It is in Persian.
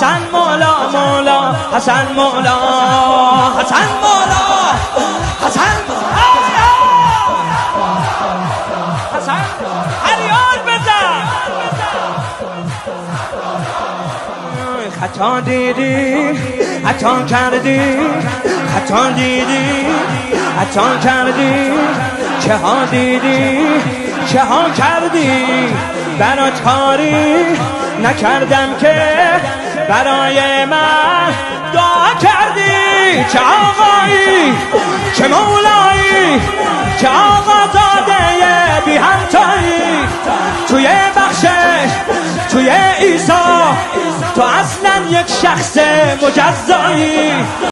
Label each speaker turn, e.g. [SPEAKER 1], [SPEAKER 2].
[SPEAKER 1] حسن مولا مولا حسن مولا حسن مولا حسن حسن علیار بزن خطا دیدی خطا کردی خطا دیدی خطا کردی چه ها دیدی چه ها کردی برات کاری نکردم که برای من دعا کردی چه آقایی چه مولایی چه آقا زاده بی همتایی توی بخشش توی عیسی تو اصلا یک شخص مجزایی